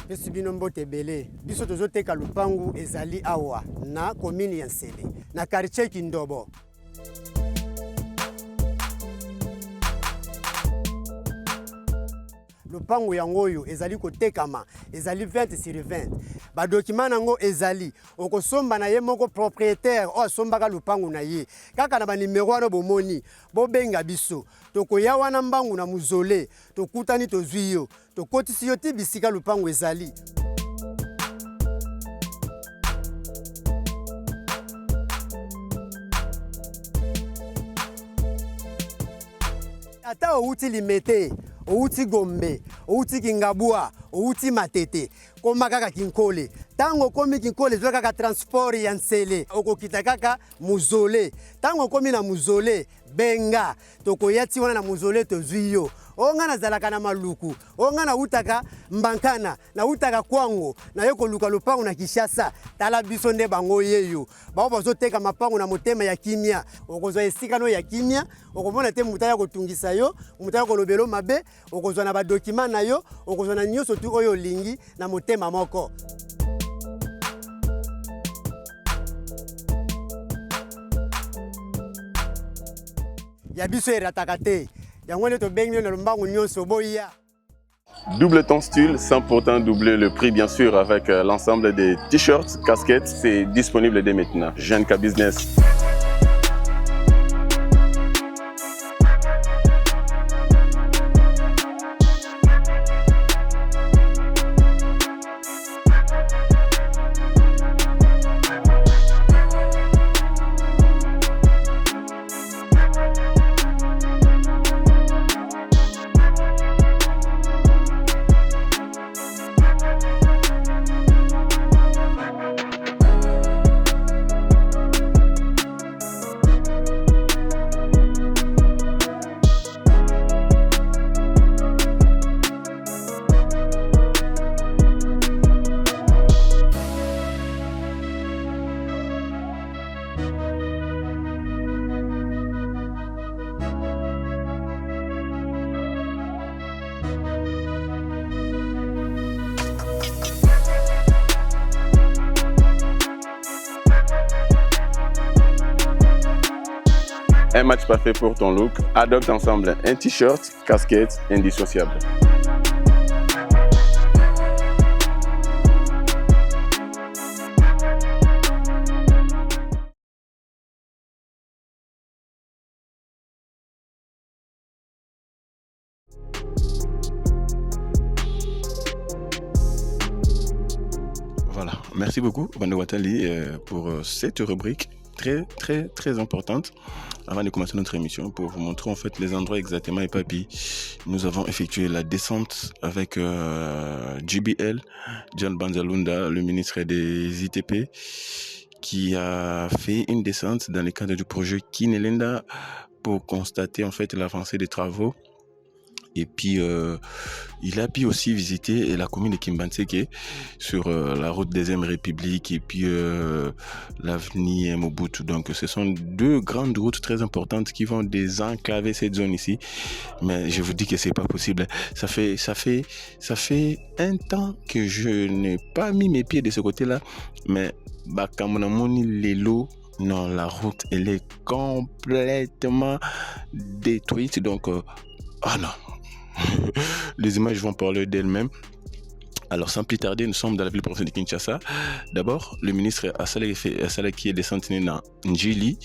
Pesi bino mbote bele biso tozoteka lupangu ezali awa na commune ya Nsele na quartier Kindobo. Lupangu yango oyo ezali kotekama ezali 20 sur 20. Ba document nango ezali okosomba na ye moko propriétaire o asombaka lupangu na ye kaka na ba numéro wana bomoni bobenga biso tokoya wana mbangu na muzole tokutani tozwi yo tokotisi yo ti bisika lupangu ezali. Ata outi limete, outi Gombe, outi Kingabua, outi Matete, koma kaka Kinkole. Tango komi Kinkole zwa kaka transport ya Nsele, okokita kaka muzole. Tango komi na muzole, benga, tokoyati wana na muzole tozwi yo. Onga na zalaka na maluku, onga na utaka Mbankana, na utaka Kwango, na yoko luka lupangu na Kishasa, tala biso nde bango yeyo. Bao bazoteka mapangu na motema ya kimia, okozwa esika no ya kimia, okomona te mutaya kotungisa yo, mutaya kolobelo mabe, okozwa na ba document na yo, okozwa na nyoso tu oyo lingi na motema moko. Ya biso erataka te. Double ton style, sans pourtant doubler le prix bien sûr avec l'ensemble des t-shirts, casquettes, c'est disponible dès maintenant. Genka Business. Un match parfait pour ton look. Adopte ensemble un t-shirt, casquette, indissociable. Voilà, merci beaucoup Bande Watali pour cette rubrique très importante. Avant de commencer notre émission, pour vous montrer en fait les endroits exactement et papy, nous avons effectué la descente avec JBL, John Banzalunda, le ministre des ITP, qui a fait une descente dans le cadre du projet Kinelenda pour constater en fait l'avancée des travaux. Et puis, il a pu aussi visiter la commune de Kimbantseke sur la route des M République et puis l'avenue Mobutu. Donc, ce sont deux grandes routes très importantes qui vont désenclaver cette zone ici. Mais je vous dis que c'est pas possible. Ça fait un temps que je n'ai pas mis mes pieds de ce côté-là. Mais, Bakamonamoni Lelo, non, la route, elle est complètement détruite. Donc, ah non. Les images vont parler d'elles-mêmes. Alors sans plus tarder, nous sommes dans la ville province de Kinshasa. D'abord, le ministre Assala qui est descendu dans Njili.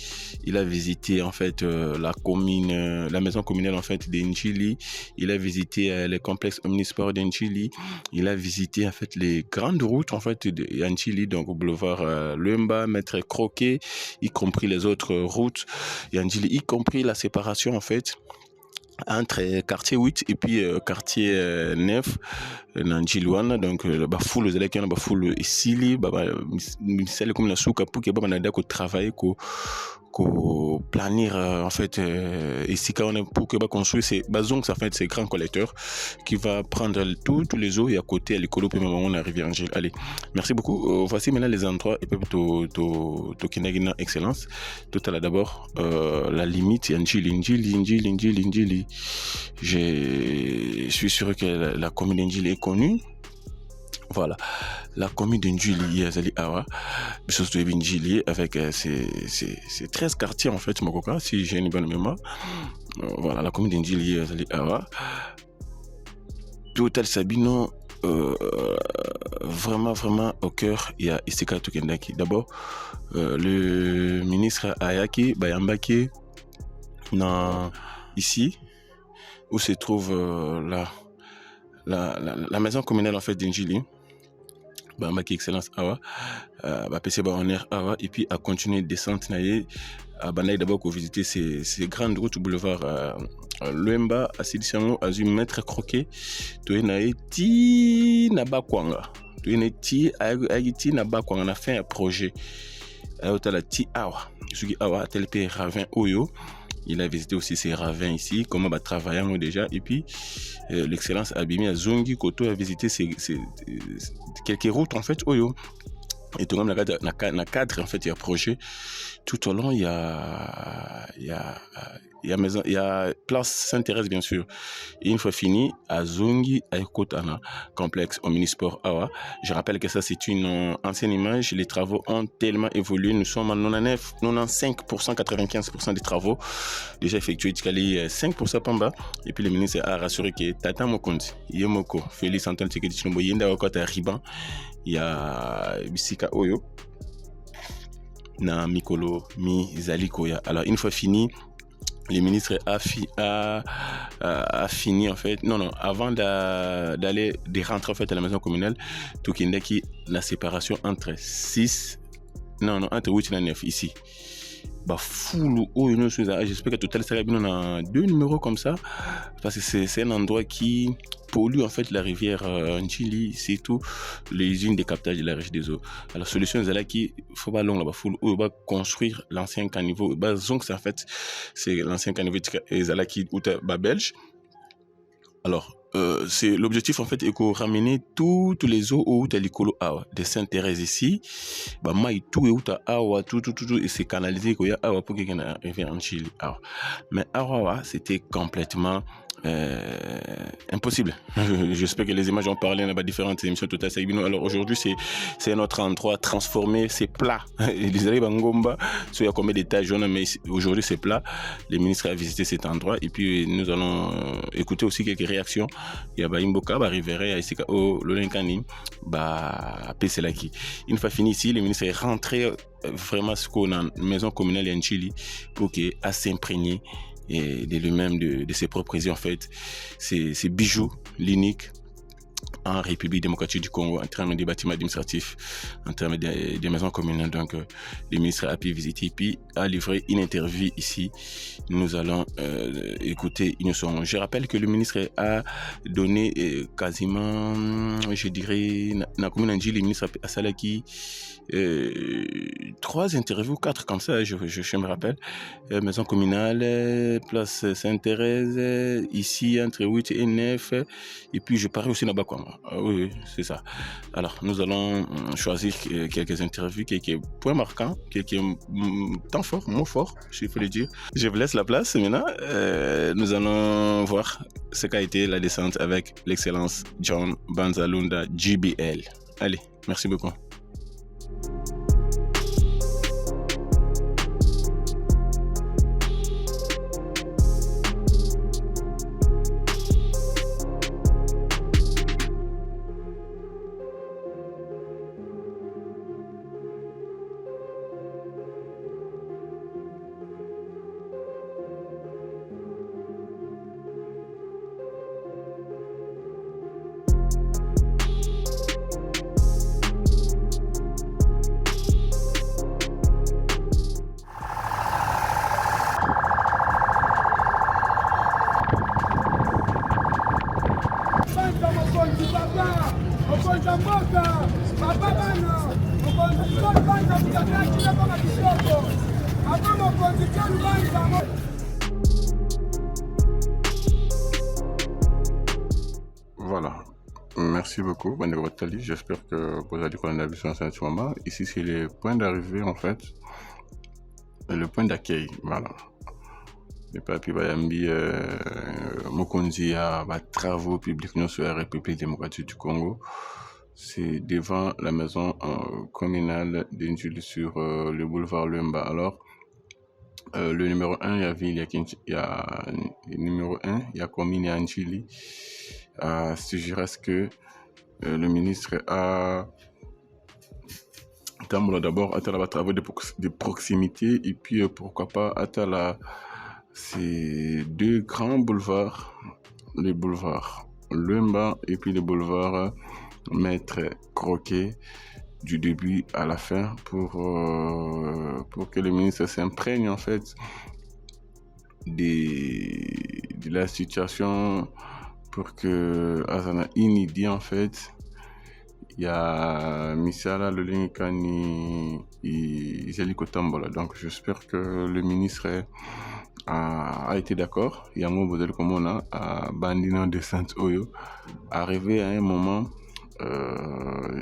Il a visité en fait la maison communale en fait de Njili. Il a visité le complexe omnisport de Njili. Il a visité en fait les grandes routes en fait de Njili, donc au boulevard Lumba, Maître Croquet, y compris les autres routes Njili, y compris la séparation en fait entre quartier 8 et puis quartier 9 dans Njilwana. Donc bafoule zela qui na bafoule isili misali comme na suka pour que baba nada ko travailler ko planir en fait ici quand on est pour que ba construire c'est bazong ça fait ces grands collecteurs qui va prendre tous les eaux et à côté à l'écolo puis on arrive en Njili. Allez, merci beaucoup. Voici maintenant les endroits et puis to kinagina excellence. Tout à l'heure d'abord la limite Njili. Je suis sûr que la commune d'Njili est connue. Voilà, la commune de Njili, Azali Awa, chose de Njili, avec ces 13 quartiers en fait, Mokoka, si j'ai une bonne mémoire. Voilà, la commune de Njili, Azali Awa. Total Sabino, vraiment au cœur, il y a Istika Tukendaki. D'abord, le ministre Ayaki Bayambaki, ici, où se trouve la maison communale en fait d'Injili, Bayambaki Excellence Awa, PC Baoner Awa, et puis à continuer descente naïe, à Banaï d'abord pour visiter ces grandes routes boulevard Luemba, Asidisiango, Azul Maître Croquet, Toenaï, Ti Nabakwanga. Toenaï, Ti Agiti Nabakwanga, on a fait un projet. La Ti Awa, Sugi Awa, tel P. Ravin Oyo. Il a visité aussi ces ravins ici, comment va travailler déjà. Et puis, l'excellence Abimi à Zongi Koto a visité quelques routes en fait Oyo. Et tout comme la cadre en fait il y a projet tout au long il y a maison, il y a place Sainte-Thérèse bien sûr. Et une fois fini à Zongi à Kotana complexe au Minisport Awa. Je rappelle que ça c'est une ancienne image. Les travaux ont tellement évolué. Nous sommes à 99, 95%, 95% des travaux déjà effectués. Tikali 5% Pamba. Et puis le ministre a rassuré que Tata Mokonzi, Yemoko, Félix Antoine Tshisekedi Tshilombo, Yenda Wakota Riban. Il y a Bisika Oyo na Mikolo Mizali Koya. Alors une fois fini, le ministre a fini en fait. Non, avant d'aller de rentrer en fait à la maison communale, Tukindaki la séparation entre 8 et 9 ici. J'espère que Total Sarabino a 2 numéros comme ça parce que c'est un endroit qui pollue en fait la rivière Njili, c'est tout les unes des captages de la régie des eaux. Alors la solution c'est là qui faut pas long là-bas, faut construire l'ancien caniveau. Donc en fait c'est l'ancien caniveau Zalaki ou belge. Alors c'est l'objectif en fait est qu'on ramène toutes les eaux où t'as l'écolo de Sainte-Thérèse ici, maï tout et où t'as awa tout et c'est canalisé qu'il y a awa pour quelqu'un arrive en Chili. Mais awa c'était complètement impossible. J'espère que les images ont parlé dans différentes émissions Total Sabino. Alors aujourd'hui c'est notre endroit transformé, c'est plat. Les arrivent en Ngomba, il y a combien d'étages jaunes, mais aujourd'hui c'est plat. Le ministre a visité cet endroit et puis nous allons écouter aussi quelques réactions. Il y a Imboka, Rivere, Isika, Lolenkani, Peselaki. Une fois fini ici, le ministre est rentré vraiment dans la maison communale en Chili pour qu'il a s'imprégner de lui-même, de ses propres yeux en fait. Ces bijoux, l'unique en République démocratique du Congo en termes des bâtiments administratifs, en termes des maisons communales. Donc, le ministre a pu visiter et puis a livré une interview ici. Nous allons écouter une son. Je rappelle que le ministre a donné quasiment, je dirais, dans la commune d'Anjili, le ministre a Salaki 3 interviews, 4 comme ça, je me rappelle. Maison communale, place Sainte-Thérèse, ici entre 8 et 9, et puis je parie aussi là-bas quoi. Oui, c'est ça. Alors, nous allons choisir quelques interviews, quelques points marquants, quelques temps forts, mots forts, il faut le dire. Je vous laisse la place maintenant. Nous allons voir ce qu'a été la descente avec l'excellence John Banzalunda JBL. Allez, merci beaucoup. Voilà, merci beaucoup, j'espère que vous avez qu'on a vu en ce moment. Ici, c'est le point d'arrivée en fait, le point d'accueil, voilà. Le papier Bayambi Mokonzi a travaux publics sur la République démocratique du Congo. c'est devant la maison communale d'Injili sur le boulevard Lumba. Alors, le numéro 1, il y a ville, il y a le numéro 1, il y a commune et Anjili. Suggérer ce que le ministre a d'abord à la travaux de proximité et puis pourquoi pas à ces deux grands boulevards, le boulevard Lumba et puis le boulevard Maître Croquet, du début à la fin pour que le ministre s'imprègne en fait de la situation, pour que Azana une idée en fait. Il y a Misala Lolinkani et Zeliko Tambola. Donc j'espère que le ministre a été d'accord. Il y a un modèle comme on a à Bandino de Saint-Oyo. Arrivé à un moment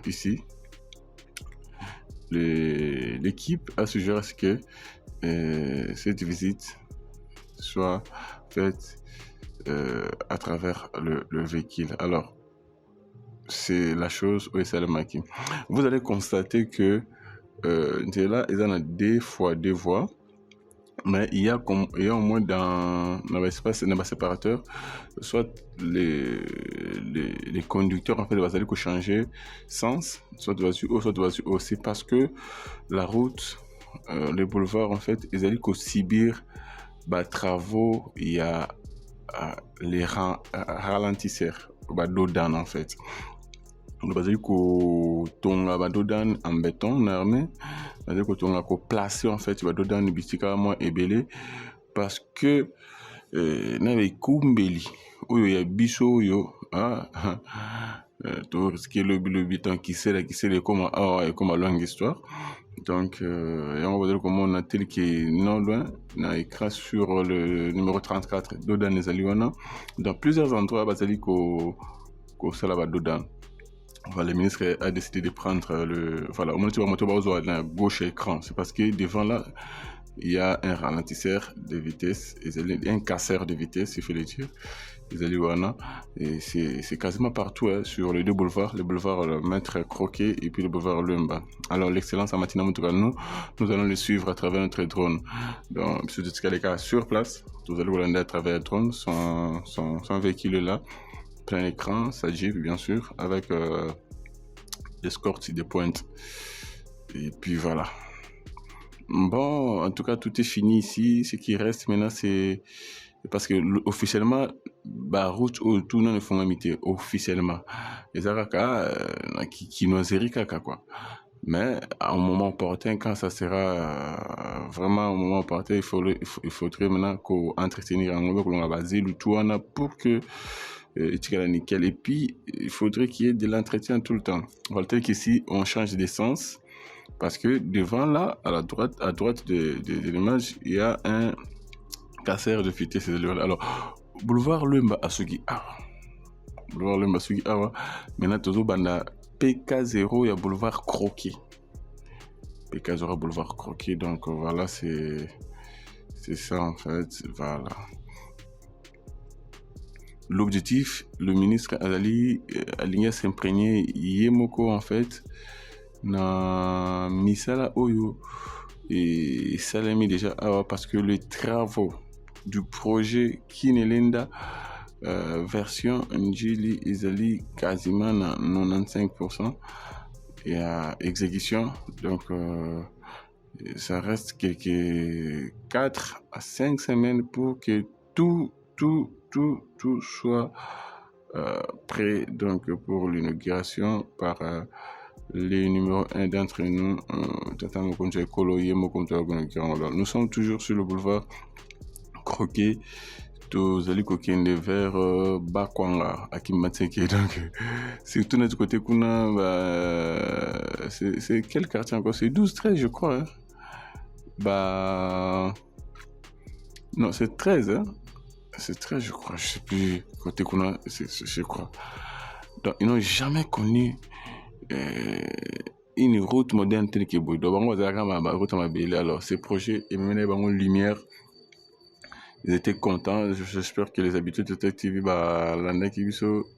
ici, l'équipe a suggéré à ce que cette visite soit faite à travers le véhicule. Alors, c'est la chose où c'est le maquis. Vous allez constater que là, il y en a deux voies, mais il y a au moins dans l'espace, dans le séparateur, soit les conducteurs en fait, vous allez changer sens, soit de sur haut, soit de sur haut. C'est parce que la route, les boulevards en fait, ils allaient subir travaux, il y a les ralentisseurs, d'Odan en fait. On va dire que tonga d'Odan en béton, armé, on va dire que tonga placé en fait, d'Odan bitika moins ébélé, parce que n'avait kumbeli, où il y a biso yo, tout risquer le bitan qui sait comment comme longue histoire. Donc, on va dire comment on a tel qui est non loin, on a écrit sur le numéro 34 d'Odan les Aliwana, dans plusieurs endroits, basali ko salaba d'Odan. Voilà, le ministre a décidé de prendre au moment où tu vas monter à gauche écran, c'est parce que devant là, il y a un ralentisseur de vitesse, un casseur de vitesse, il faut le dire. Et c'est quasiment partout sur les deux boulevards, le boulevard Maître Croquet et puis le boulevard Lumba. Alors l'excellence en matinée, nous allons le suivre à travers notre drone. Donc, sur les cas sur place, vous allez vous rendre à travers le drone, son véhicule là, plein écran, ça gifle bien sûr, avec l'escorte des pointes. Et puis voilà. Bon, en tout cas, tout est fini ici. Ce qui reste maintenant, c'est parce que officiellement, route tout non ne font imiter officiellement. Les Araka qui nous kaka quoi. Mais à un moment opportun, quand ça sera vraiment au moment opportun, il faudrait maintenant qu'on entretenir un moment qu'on va baser le tout pour que nickel. Et puis il faudrait qu'il y ait de l'entretien tout le temps. Voilà, tel qu'ici on change d'essence. Parce que devant là, à droite de l'image, il y a un casseur de vitesse. Alors, boulevard Lumba Asugi Awa. Boulevard Lumba Asugi Awa. Maintenant, tout banda PK0, il y a boulevard Croquet. PK0, boulevard Croquet. Donc, voilà, c'est ça en fait. Voilà. L'objectif, le ministre Azali aligné s'imprégner Yemoko en fait. Na misala oyo et salami déjà parce que les travaux du projet Kinelenda version Njili Izali quasiment à 95% et à exécution, donc ça reste quelques 4 à 5 semaines pour que tout soit prêt donc pour l'inauguration par les numéros 1 d'entre nous. Nous sommes toujours sur le boulevard Croquet, tous allez coquiner vers Bakwanga à Kimateke. Donc c'est tout notre côté kuna c'est quel quartier encore? C'est 12-13 je crois non c'est 13 c'est 13 je crois, je sais plus côté kuna, je crois. Donc ils n'ont jamais connu une route moderne telle que Boy. Donc, alors, ces projets émettent une lumière ils étaient contents. J'espère que les habitués de Tech TV, l'année qui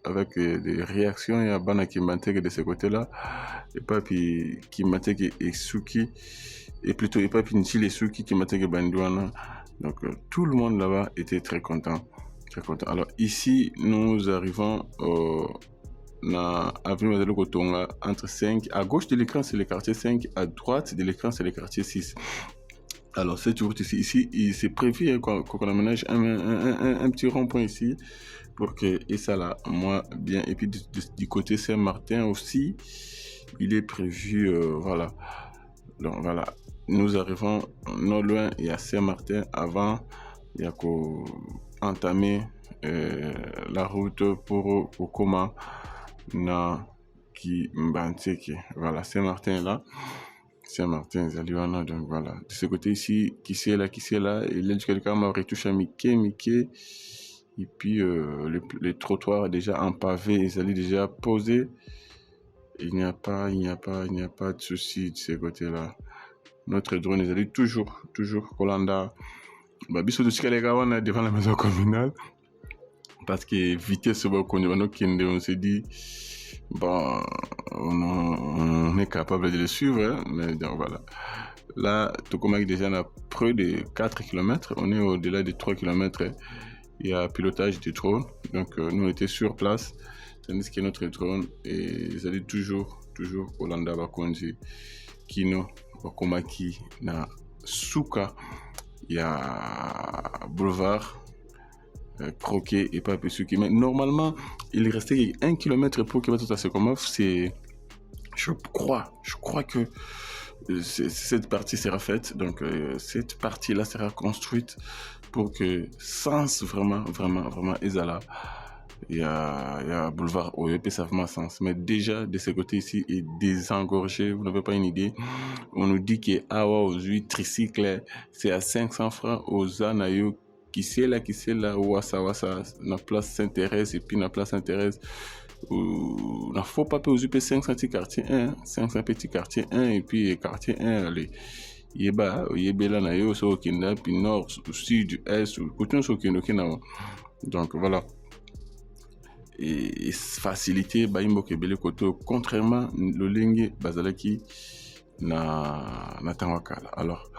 avec des réactions, il y a Bana qui m'intègre de ce côté-là, et pas puis qui m'intègre et Suki, et plutôt et pas puis Nchil et Suki qui m'intègre Bandouana. Donc tout le monde là-bas était très content. Très content. Alors ici, nous arrivons na avenue Mazalo Kotonga, entre 5, à gauche de l'écran c'est le quartier 5, à droite de l'écran c'est le quartier 6. Alors cette route ici il s'est prévu qu'on aménage un petit rond-point ici pour que, et ça là, moi bien, et puis du côté Saint-Martin aussi, il est prévu, voilà. Donc voilà, nous arrivons non loin, il y a Saint-Martin, avant, il y a qu'à entamer la route pour Okoma, na qui Mbanteke. Voilà, Saint-Martin là. Saint-Martin, Zaliwana, donc voilà. De ce côté ici, qui c'est là, et là, quelqu'un m'a retouché à Mickey. Et puis, les trottoirs déjà en pavé, ils allaient déjà posés. Il n'y a pas de souci de ce côté-là. Notre drone, ils allaient toujours, Kolanda. Biso de Chikalegawana devant la maison communale. Parce que vitesse, on s'est dit, bon, on est capable de le suivre, hein, mais donc voilà. Là, Tokomak déjà a près de 4 km, on est au-delà de 3 km. Il y a pilotage du drone, donc nous on était sur place, tandis que notre drone, et ils allaient toujours, Olanda Bakonzi, Kino, Bakomaki, na Souka, il y a boulevard, croquet et pas Pesuki. Mais normalement, il restait 1 km pour que tout à ce comme c'est, je crois que cette partie sera faite. Donc cette partie-là sera construite pour que Sens vraiment Ezala. Il y a boulevard OEP Savement Sens. Mais déjà de ce côté ici est désengorgé. Vous n'avez pas une idée. On nous dit que Awa aux huit tricycles c'est à 500 francs aux Anayo. Qui c'est là, Wassa, la place Saint-Thérèse, et puis la place Saint-Thérèse, il ne faut pas payer aux 500 petits quartier 1, 500 petits quartier 1, et puis quartier 1, allez, yeba là, na yo, so kinda, puis nord, sud, est, coutume, so kinda, donc voilà. Et facilité, imbo kebele koto, contrairement, le lingue, bazalaki, na tangwakala. Alors,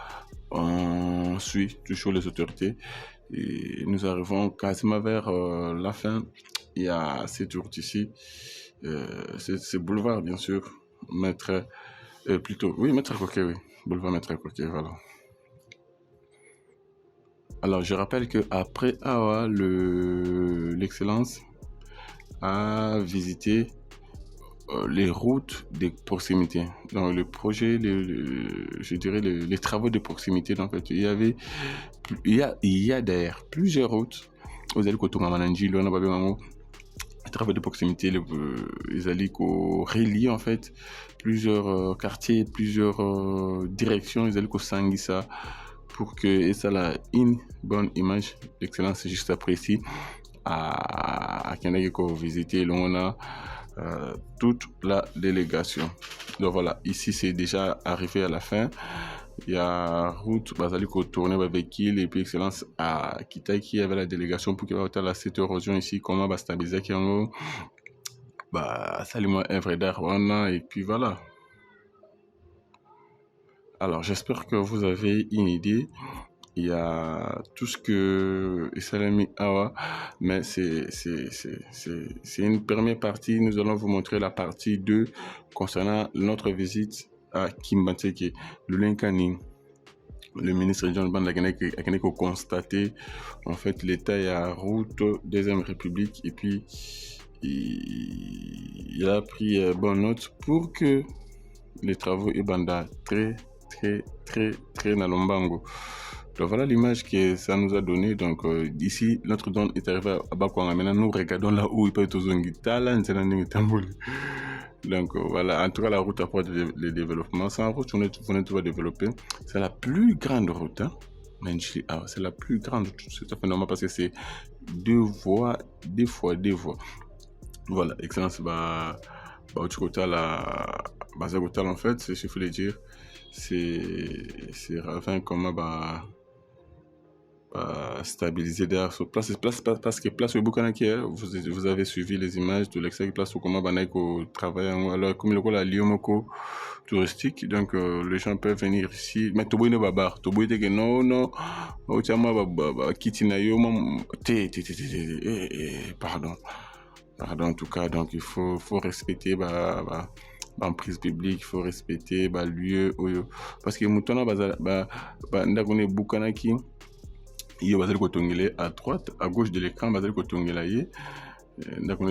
on suit toujours les autorités. Et nous arrivons quasiment vers la fin. Il y a cette route ici, c'est boulevard bien sûr, Maître Coquet, oui, boulevard Maître Coquet, voilà. Alors je rappelle que après Awa, l'excellence a visité les routes de proximité. Dans le projet, je dirais les travaux de proximité, en fait, il y a d'ailleurs plusieurs routes. Vous allez côté Mananji, là, on a les travaux de proximité, les alliés relient en fait plusieurs quartiers, plusieurs directions. Les alliés Sangisa pour que ça a une bonne image d'excellence juste après ici à Kanageko visiter. Là, on a toute la délégation. Donc voilà, ici c'est déjà arrivé à la fin. Il y a route Basaliko tourner avec qui et puis excellence à Kitaï qui avait la délégation pour qu'il va avoir cette érosion ici, comment va stabiliser Kiango, salut-moi Evredar Wana, et puis voilà. Alors j'espère que vous avez une idée. Il y a tout ce que Isalami Awa, mais c'est une première partie. Nous allons vous montrer la partie 2 concernant notre visite à Kimbanteke, le Linkani. Le ministre John Banda a constaté en fait l'état et la route deuxième République et puis il a pris bonne note pour que les travaux et Banda très Nalombango. Donc voilà l'image que ça nous a donné. Donc d'ici notre don est arrivé à Bakwanga. Maintenant nous regardons là où il peut être aux Ongitala, donc voilà, en tout cas la route apporte le développement. Sans route, on va développer. C'est la plus grande route, hein? C'est la plus grande, c'est tout normal parce que c'est deux voies. Voilà, excellence, en fait, c'est ce qu'il faut le dire. C'est enfin comment stabiliser derrière sur place. Parce que place au Bukanaki, vous avez suivi les images de l'extérieur place au comment Banaiko travaille. Alors, comme le la Liomoko touristique, donc les gens peuvent venir ici. Mais Toboine Babar, Toboine que non, Ochama Kitinayo, pardon. Pardon, en tout cas, donc il faut respecter en prise publique, il faut respecter le lieu. Parce que Moutona, ndakone Bukanaki, il va se à droite, à gauche de l'écran, il va se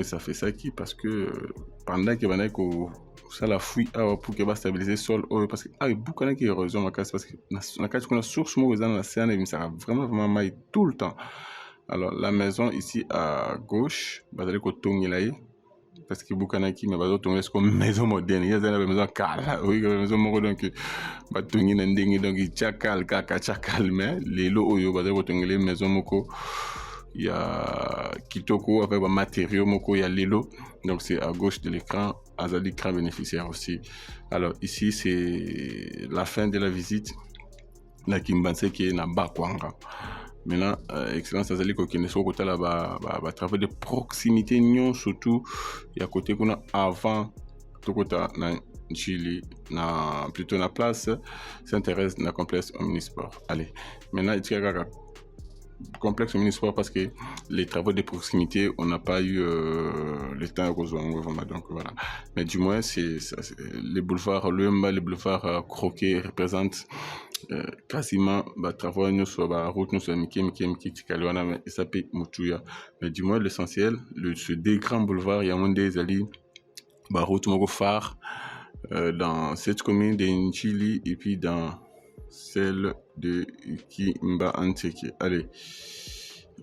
ça fait ça qui parce que pendant que ça la fouille pour que va stabiliser le sol parce que Bukanaki est raison parce que la source dans la scène ça va vraiment mal tout le temps. Alors la maison ici à gauche, parce que Bukanaki mais c'est comme maison moderne, il y a une maison calme, oui, une maison moderne donc batongi na ndenge donc il chakal mais les lots oyo les maison moko il y a kitoko avec des matériaux moko il y a lelo donc c'est à gauche de l'écran azali écran bénéficiaire aussi. Alors ici c'est la fin de la visite la Kimbanse qui est na Bakwanga. Maintenant, excellence azali kokende so côté là travail de proximité non surtout il y a côté qu'on a avant tout côté na Chili na plutôt na place s'intéresse na complexe omnisport. Allez, maintenant il y a complexe omnisport parce que les travaux de proximité on n'a pas eu le temps à rejoindre donc voilà. Mais du moins c'est les boulevards Lumba, les boulevards Croquet représentent quasiment travail nous sur la route nous sur Miki Tikalwana et ça peut Mutuya. Mais du moins l'essentiel ce deux grands boulevards il y a un des alliés route Mogo phare dans cette commune de Nchili et puis dans celle de Kimba Anteke. Allez,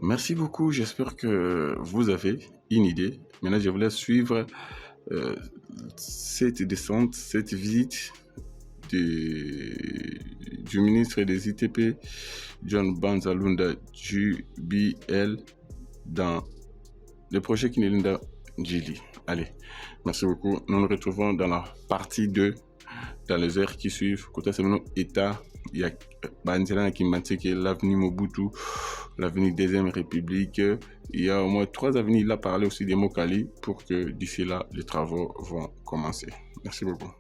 merci beaucoup, j'espère que vous avez une idée. Maintenant je vous laisse suivre cette descente, cette visite du ministre des ITP, John Banzalunda JBL, dans le projet Kinelunda Djili. Allez, merci beaucoup. Nous nous retrouvons dans la partie 2, dans les heures qui suivent. Côté Semeno État, il y a Banzela qui maintient l'avenue Mobutu, l'avenue Deuxième République. Il y a au moins 3 avenues. Il a parlé aussi des Mokali pour que d'ici là, les travaux vont commencer. Merci beaucoup.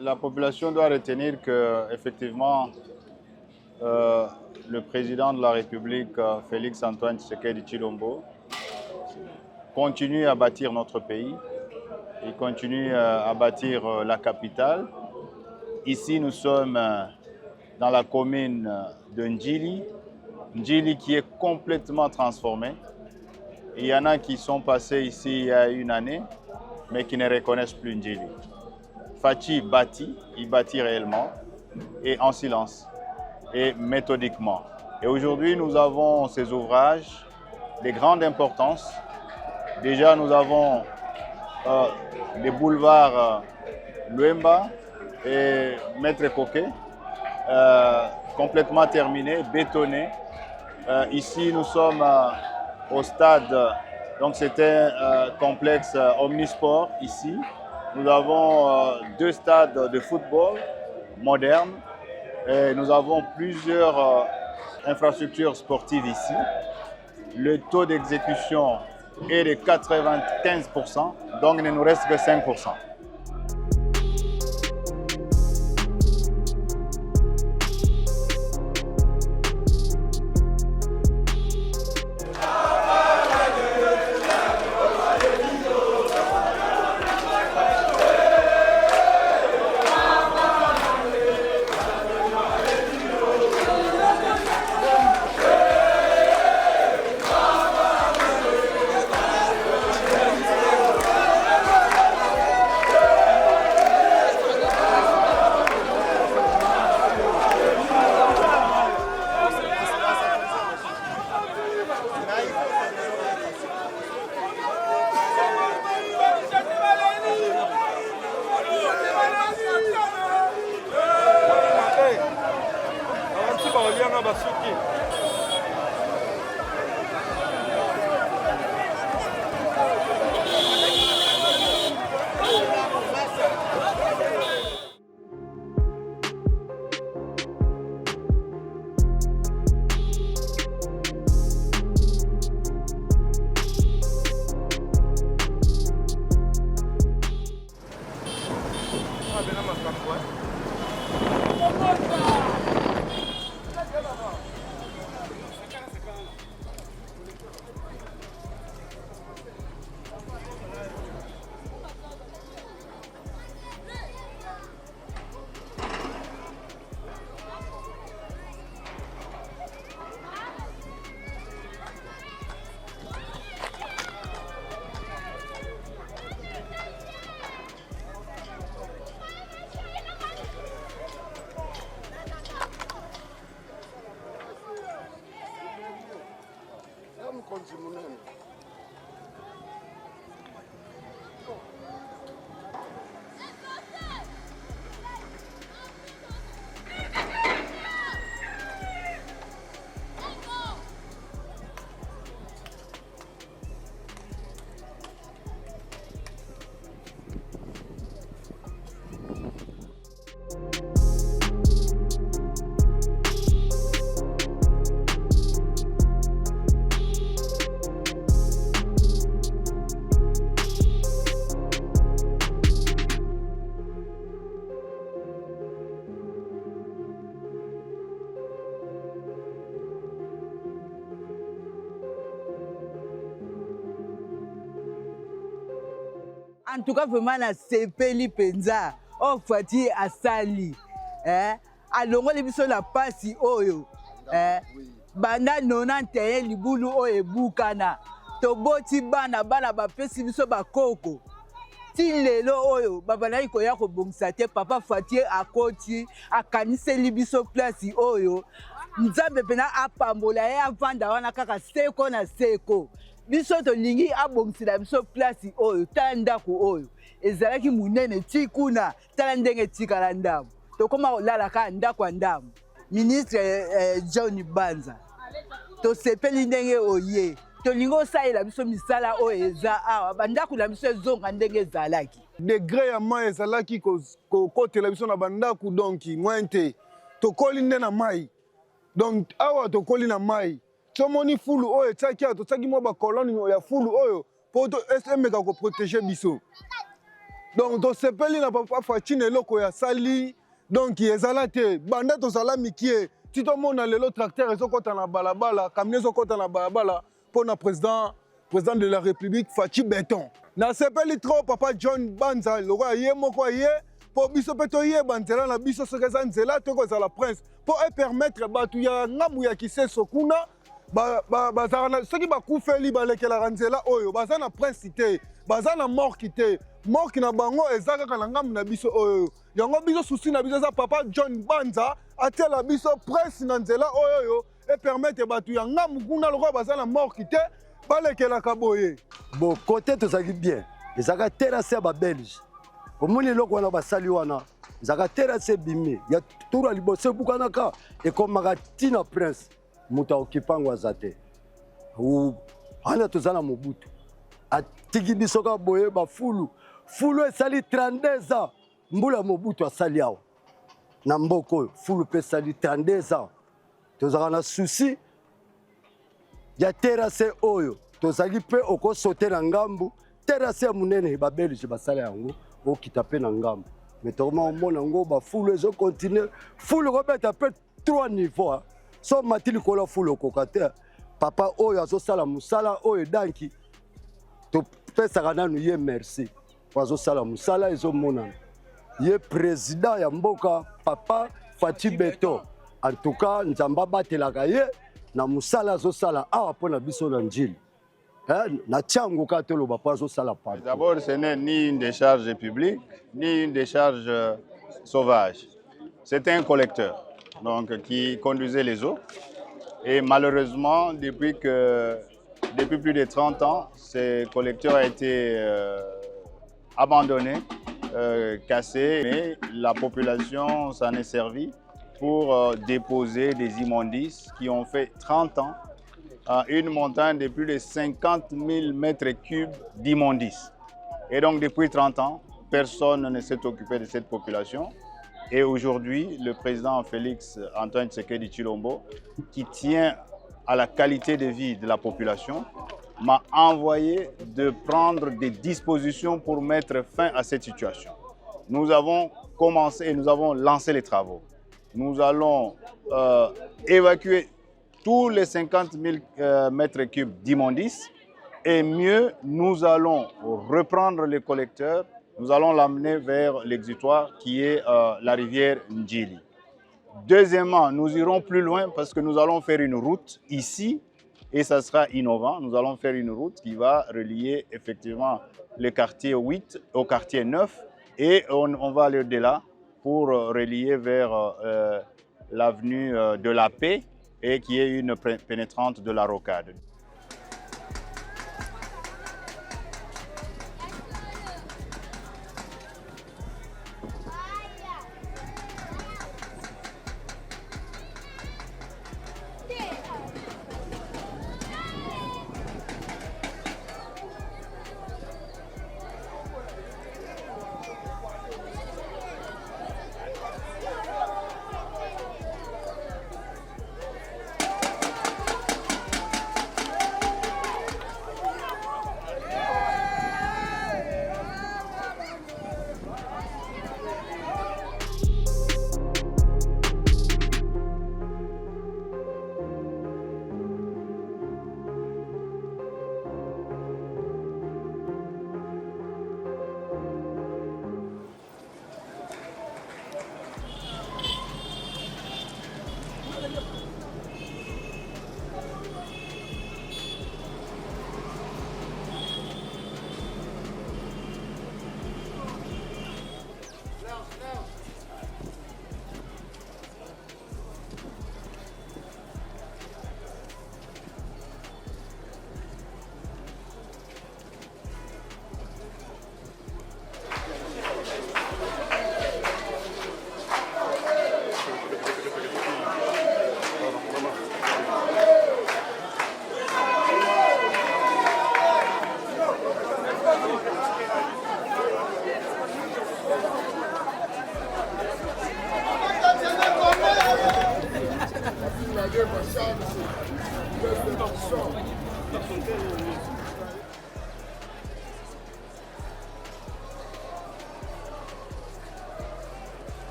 La population doit retenir que, effectivement, le président de la République, Félix Antoine Tshisekedi Tshilombo, continue à bâtir notre pays. Il continue à bâtir la capitale. Ici, nous sommes dans la commune de Ndjili. Ndjili qui est complètement transformée. Il y en a qui sont passés ici il y a une année, mais qui ne reconnaissent plus Ndjili. Fachi bâtit, il bâtit réellement, et en silence, et méthodiquement. Et aujourd'hui, nous avons ces ouvrages de grande importance. Déjà, nous avons les boulevards Luemba et Maître Coquet, complètement terminés, bétonnés. Ici, nous sommes au stade, donc c'était un complexe omnisport ici. Nous avons 2 stades de football modernes et nous avons plusieurs infrastructures sportives ici. Le taux d'exécution est de 95%, donc il ne nous reste que 5%. En tout cas, vraiment, na sepeli penza. Oh, Fati asali. Alongo le biso la pasi oyo. Banda 91 libulu oyo bukana. Toboti bana bana bapesi biso bakoko. Ti lelo oyo babalai koya ko bongisa te papa Fati akoti akaniseli biso place oyo. Nzambe pena apambola ya avanda wana kaka seko na seko. Biso to lingi abongisila biso place oyo tala ndako oyo ezalaki munene tikuna tala ndenge tikala ndamu tokoma kolala ka ndako ya ndamu ministre John Banza to sepeli ndenge oye to lingi osalela biso misala oyo eza awa bandako na biso ezonga ndenge ezalaki degré ya mai ezalaki kokotela biso na bandako donc mwente tokoli nde na mai donc awa tokoli na mai tomoni fulu oyo tsaki ato tsaki mo ba colonne ya fulu oyo poto SMeka ko protéger biso donc tosepeli na papa Faci na eloko ya sali donc ezala te banda tozala mikie ti tomona lelo tracteur ezokɔta na balabala camion ezokɔta na balabala mpona président de la république Faci Beton nasepeli trop papa John Banza lokola ye moko aye mpo biso mpe toyeba nzela na biso soki eza nzela to kozala prince mpo epermettre bato ya ngambu ya kiseso kuna soki bakufeli balekelaka nzela oyo baza na prince te baza na morki te morki na bango eza kaka na ngambu na biso oyo yango biso susi na biso eza papa John Banza atiela biso prince na nzela oyo epermettre bato ya ngambu kuna lokola baza na morki te balekelaka boye bon côté tozalaki bien ezalaka terase ya babelge omoni eloko wana basali wana ezalaka terase ebimi ya turu ya liboso ebukanaka ekomaka ntina prince moto aokipango aza te wana toza na mobutu atiki biso kaka boye bafulu fulu esali 32 ans mbula mobutu asali awa na mboka oyo fulu mpe esali 32 ans tozalaka na susi ya terase oyo tozalaki mpe okosote na ngambu terase ya monene babelge basala yango okita mpe na ngambu me tokoma omona yango bafulu ezokontinue fulu kobeta mpe 3 niveau so mati likolo fulu okoka te papa oyo azosala mosala oyo edanki topesaka nanu ye merci po azosala mosala ezomonana ye président ya mboka papa Faci Beton en tout cas nzambe abatelaka ye na mosala azosala awa mpo na biso na njili na tiango kaka toloba mpo azosala partout. D'abord, ce n'est ni une décharge publique, ni une décharge sauvage. C'était un collecteur donc, qui conduisait les eaux. Et malheureusement, depuis plus de 30 ans, ce collecteur a été abandonné, cassé. Mais la population s'en est servie pour déposer des immondices qui ont fait 30 ans à une montagne de plus de 50 000 mètres cubes d'immondices. Et donc depuis 30 ans, personne ne s'est occupé de cette population. Et aujourd'hui, le président Félix Antoine Tshisekedi Tshilombo, qui tient à la qualité de vie de la population, m'a envoyé de prendre des dispositions pour mettre fin à cette situation. Nous avons commencé et nous avons lancé les travaux. Nous allons évacuer tous les 50 000 mètres cubes d'immondices et mieux, nous allons reprendre les collecteurs, nous allons l'amener vers l'exutoire qui est la rivière Ndjili. Deuxièmement, nous irons plus loin parce que nous allons faire une route ici et ça sera innovant. Nous allons faire une route qui va relier effectivement le quartier 8 au quartier 9 et on va aller au-delà pour relier vers l'avenue de la Paix et qui est une pénétrante de la Rocade.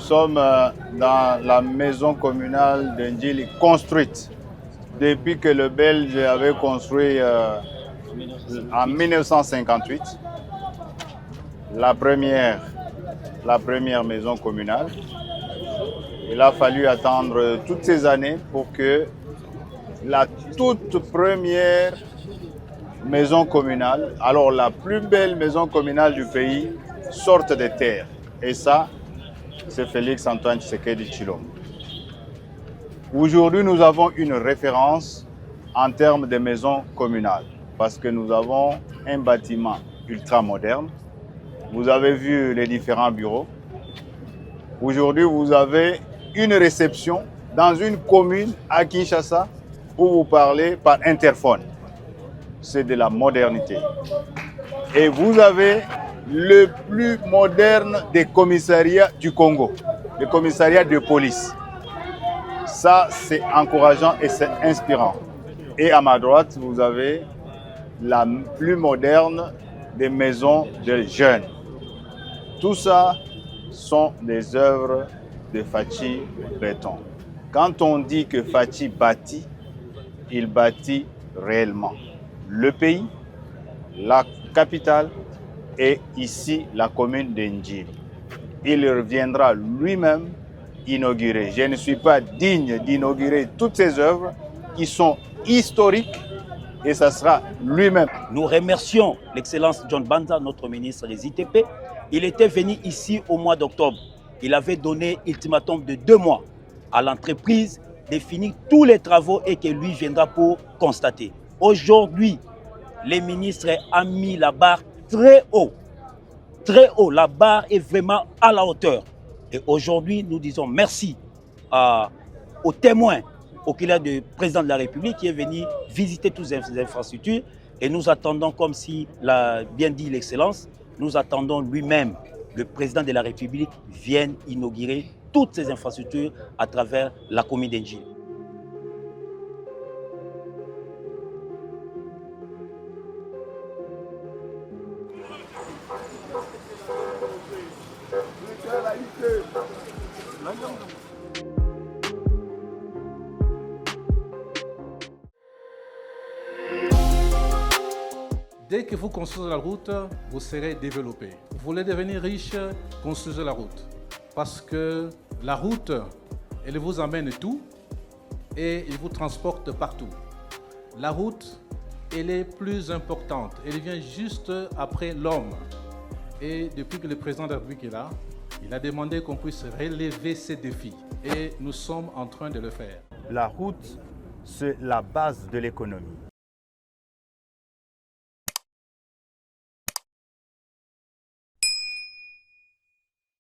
sommes dans la maison communale de Ndjili construite depuis que le Belge avait construit en 1958 la première maison communale. Il a fallu attendre toutes ces années pour que la toute première maison communale, alors la plus belle maison communale du pays, sorte de terre. Et ça, c'est Félix Antoine Tshisekedi Tshilombo. Aujourd'hui, nous avons une référence en termes de maisons communales parce que nous avons un bâtiment ultra moderne. Vous avez vu les différents bureaux. Aujourd'hui, vous avez une réception dans une commune à Kinshasa où vous parlez par interphone. C'est de la modernité. Et vous avez le plus moderne des commissariats du Congo, le commissariat de police. Ça, c'est encourageant et c'est inspirant. Et à ma droite, vous avez la plus moderne des maisons de jeunes. Tout ça sont des œuvres de Fachi Béton. Quand on dit que Fachi bâtit, il bâtit réellement le pays, la capitale et ici la commune de Ndjili. Il reviendra lui-même inaugurer. Je ne suis pas digne d'inaugurer toutes ces œuvres qui sont historiques et ça sera lui-même. Nous remercions l'excellence John Banza, notre ministre des ITP. Il était venu ici au mois d'octobre. Il avait donné ultimatum de 2 mois à l'entreprise de finir tous les travaux et que lui viendra pour constater. Aujourd'hui, les ministres ont mis la barre très haut. Très haut. La barre est vraiment à la hauteur. Et aujourd'hui, nous disons merci aux témoins oculaires du président de la République qui est venu visiter toutes ces infrastructures. Et nous attendons, comme si l'a bien dit l'excellence, nous attendons lui-même, le président de la République, vienne inaugurer toutes ces infrastructures à travers la commune d'Ndjili. Dès que vous construisez la route, vous serez développé. Vous voulez devenir riche, construisez la route. Parce que la route, elle vous amène tout et elle vous transporte partout. La route, elle est plus importante. Elle vient juste après l'homme. Et depuis que le président de la République est là, il a demandé qu'on puisse relever ces défis. Et nous sommes en train de le faire. La route, c'est la base de l'économie.